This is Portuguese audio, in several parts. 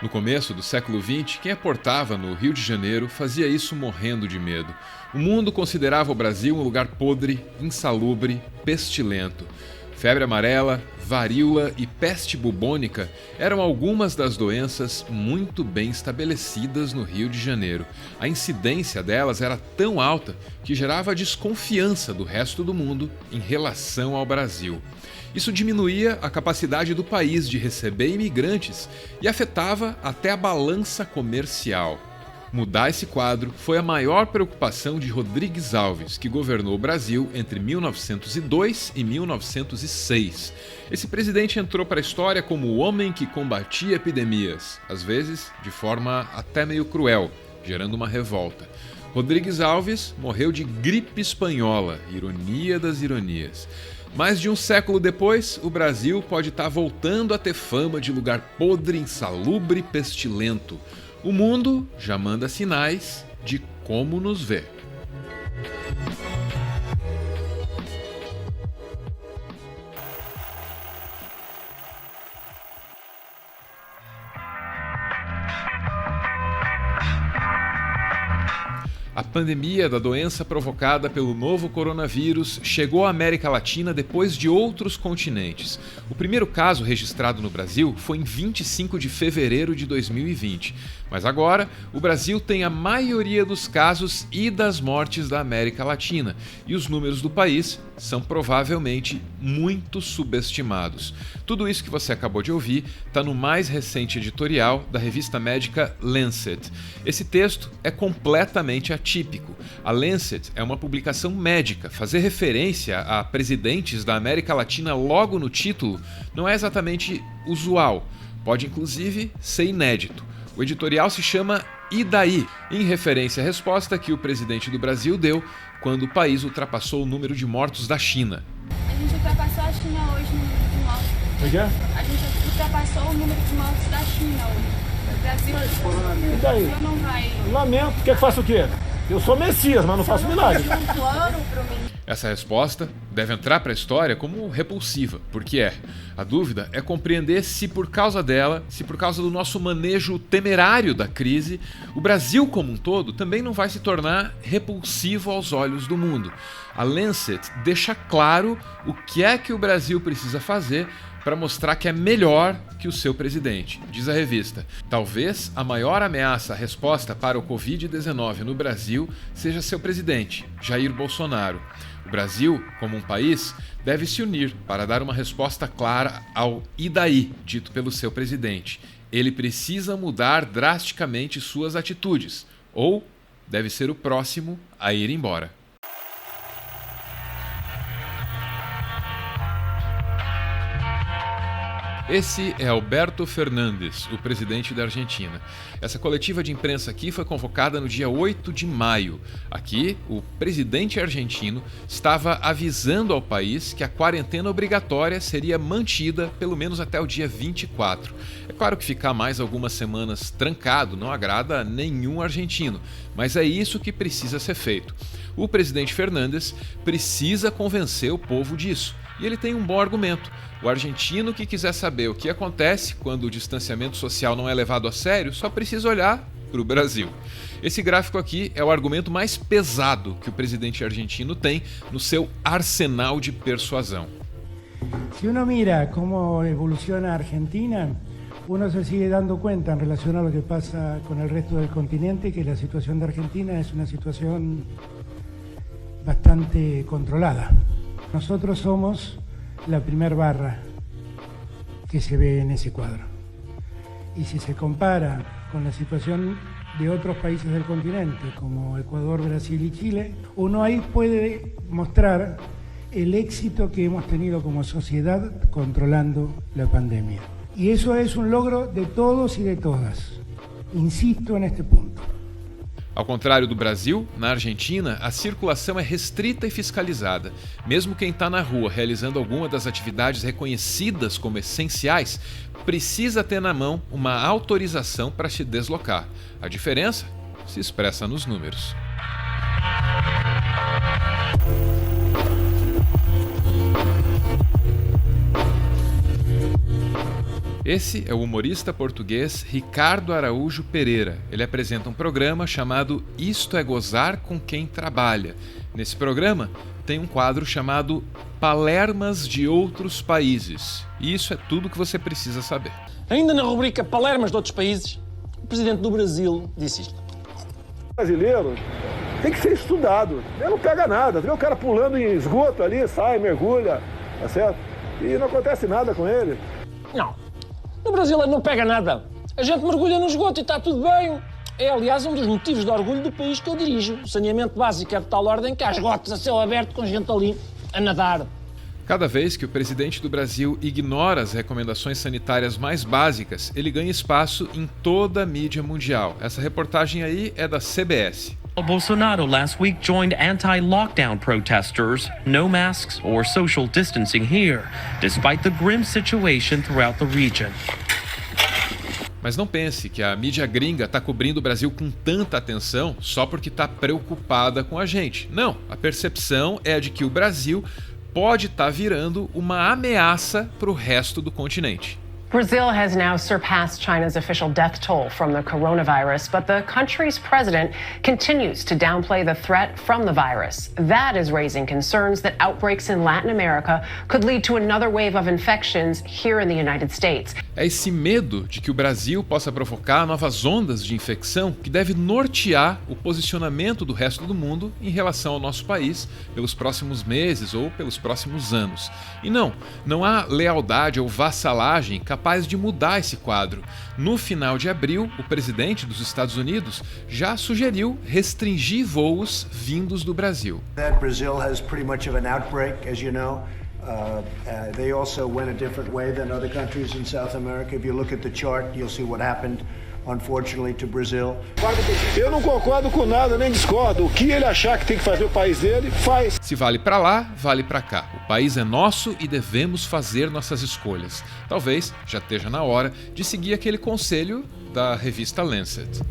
No começo do século XX, quem aportava no Rio de Janeiro fazia isso morrendo de medo. O mundo considerava o Brasil um lugar podre, insalubre, pestilento. Febre amarela, varíola e peste bubônica eram algumas das doenças muito bem estabelecidas no Rio de Janeiro. A incidência delas era tão alta que gerava desconfiança do resto do mundo em relação ao Brasil. Isso diminuía a capacidade do país de receber imigrantes e afetava até a balança comercial. Mudar esse quadro foi a maior preocupação de Rodrigues Alves, que governou o Brasil entre 1902 e 1906. Esse presidente entrou para a história como o homem que combatia epidemias, às vezes de forma até meio cruel, gerando uma revolta. Rodrigues Alves morreu de gripe espanhola, ironia das ironias. Mais de um século depois, o Brasil pode estar voltando a ter fama de lugar podre, insalubre e pestilento. O mundo já manda sinais de como nos vê. A pandemia da doença provocada pelo novo coronavírus chegou à América Latina depois de outros continentes. O primeiro caso registrado no Brasil foi em 25 de fevereiro de 2020. Mas agora, o Brasil tem a maioria dos casos e das mortes da América Latina. E os números do país são provavelmente muito subestimados. Tudo isso que você acabou de ouvir está no mais recente editorial da revista médica Lancet. Esse texto é completamente atípico. A Lancet é uma publicação médica. Fazer referência a presidentes da América Latina logo no título não é exatamente usual. Pode, inclusive, ser inédito. O editorial se chama E daí?, em referência à resposta que o presidente do Brasil deu quando o país ultrapassou o número de mortos da China. A gente ultrapassou a China hoje no número de mortos. O quê? A gente ultrapassou o número de mortos da China hoje. O Brasil E daí? não vai. Lamento. Quer que faça o quê? Eu sou Messias, mas não faço milagre. Um plano pro mim. Essa resposta deve entrar para a história como repulsiva, porque é. A dúvida é compreender se por causa dela, se por causa do nosso manejo temerário da crise, o Brasil como um todo também não vai se tornar repulsivo aos olhos do mundo. A Lancet deixa claro o que é que o Brasil precisa fazer para mostrar que é melhor que o seu presidente. Diz a revista, talvez a maior ameaça à resposta para o Covid-19 no Brasil seja seu presidente, Jair Bolsonaro. O Brasil, como um país, deve se unir para dar uma resposta clara ao "e daí?", dito pelo seu presidente. Ele precisa mudar drasticamente suas atitudes, ou deve ser o próximo a ir embora. Esse é Alberto Fernandes, o presidente da Argentina. Essa coletiva de imprensa aqui foi convocada no dia 8 de maio. Aqui, o presidente argentino estava avisando ao país que a quarentena obrigatória seria mantida pelo menos até o dia 24. É claro que ficar mais algumas semanas trancado não agrada a nenhum argentino, mas é isso que precisa ser feito. O presidente Fernandes precisa convencer o povo disso. E ele tem um bom argumento. O argentino que quiser saber o que acontece quando o distanciamento social não é levado a sério só precisa olhar para o Brasil. Esse gráfico aqui é o argumento mais pesado que o presidente argentino tem no seu arsenal de persuasão. Si uno mira cómo evoluciona a Argentina, uno se sigue dando cuenta en relación a lo que pasa con el resto del continente, que la situación de Argentina es una situación bastante controlada. Nosotros somos la primer barra que se ve en ese cuadro. Y si se compara con la situación de otros países del continente, como Ecuador, Brasil y Chile, uno ahí puede mostrar el éxito que hemos tenido como sociedad controlando la pandemia. Y eso es un logro de todos y de todas. Insisto en este punto. Ao contrário do Brasil, na Argentina, a circulação é restrita e fiscalizada. Mesmo quem está na rua realizando alguma das atividades reconhecidas como essenciais, precisa ter na mão uma autorização para se deslocar. A diferença se expressa nos números. Esse é o humorista português Ricardo Araújo Pereira. Ele apresenta um programa chamado Isto é Gozar com Quem Trabalha. Nesse programa tem um quadro chamado Palermas de Outros Países. E isso é tudo que você precisa saber. Ainda na rubrica Palermas de Outros Países, o presidente do Brasil disse isto. O brasileiro tem que ser estudado. Ele não pega nada. Vê o cara pulando em esgoto ali, sai, mergulha, tá certo? E não acontece nada com ele. Não. No Brasil ele não pega nada. A gente mergulha no esgoto e está tudo bem. É, aliás, um dos motivos de orgulho do país que eu dirijo. O saneamento básico é de tal ordem que há esgotos a céu aberto com gente ali a nadar. Cada vez que o presidente do Brasil ignora as recomendações sanitárias mais básicas, ele ganha espaço em toda a mídia mundial. Essa reportagem aí é da CBS. Bolsonaro last week joined anti-lockdown protesters, no masks or social distancing here, despite the grim situation throughout the region. Mas não pense que a mídia gringa está cobrindo o Brasil com tanta atenção só porque está preocupada com a gente. Não, a percepção é a de que o Brasil pode estar virando uma ameaça para o resto do continente. Brazil has now surpassed China's official death toll from the coronavirus, but the country's president continues to downplay the threat from the virus. That is raising concerns that outbreaks in Latin America could lead to another wave of infections here in the United States. É esse medo de que o Brasil possa provocar novas ondas de infecção que deve nortear o posicionamento do resto do mundo em relação ao nosso país pelos próximos meses ou pelos próximos anos. E não há lealdade ou vassalagem capaz de mudar esse quadro. No final de abril, o presidente dos Estados Unidos já sugeriu restringir voos vindos do Brasil. Brazil has pretty much of an outbreak, as you know. They also went a different way than other countries in South America. If you look at the chart, you'll see what happened, unfortunately, to Brazil. Eu não concordo com nada, nem discordo. O que ele achar que tem que fazer o país dele, faz. Se vale para lá, vale para cá. O país é nosso e devemos fazer nossas escolhas. Talvez já esteja na hora de seguir aquele conselho da revista Lancet.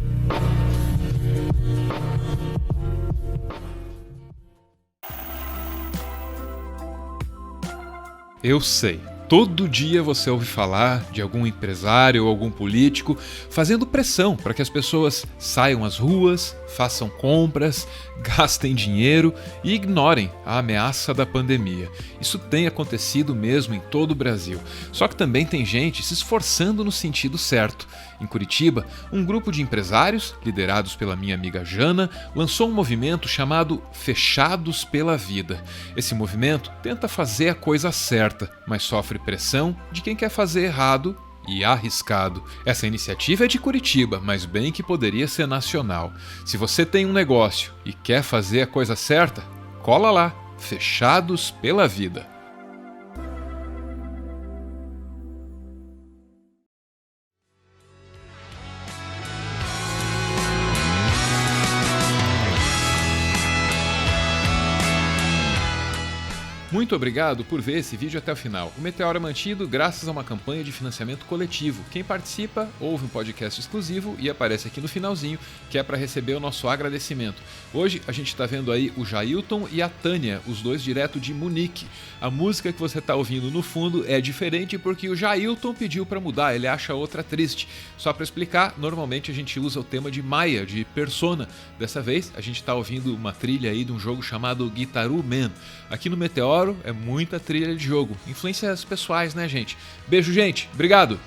Eu sei. Todo dia você ouve falar de algum empresário ou algum político fazendo pressão para que as pessoas saiam às ruas, façam compras, gastem dinheiro e ignorem a ameaça da pandemia. Isso tem acontecido mesmo em todo o Brasil. Só que também tem gente se esforçando no sentido certo. Em Curitiba, um grupo de empresários, liderados pela minha amiga Jana, lançou um movimento chamado Fechados pela Vida. Esse movimento tenta fazer a coisa certa, mas sofre pressão de quem quer fazer errado e arriscado. Essa iniciativa é de Curitiba, mas bem que poderia ser nacional. Se você tem um negócio e quer fazer a coisa certa, cola lá, Fechados pela Vida. Muito obrigado por ver esse vídeo até o final. O Meteoro é mantido graças a uma campanha de financiamento coletivo. Quem participa ouve um podcast exclusivo e aparece aqui no finalzinho, que é para receber o nosso agradecimento. Hoje a gente está vendo aí o Jailton e a Tânia, os dois direto de Munique. A música que você está ouvindo no fundo é diferente porque o Jailton pediu para mudar, ele acha outra triste. Só para explicar, normalmente a gente usa o tema de Maia, de Persona. Dessa vez a gente está ouvindo uma trilha aí de um jogo chamado Guitar Man. Aqui no Meteoro é muita trilha de jogo. Influências pessoais, né, gente? Beijo, gente. Obrigado.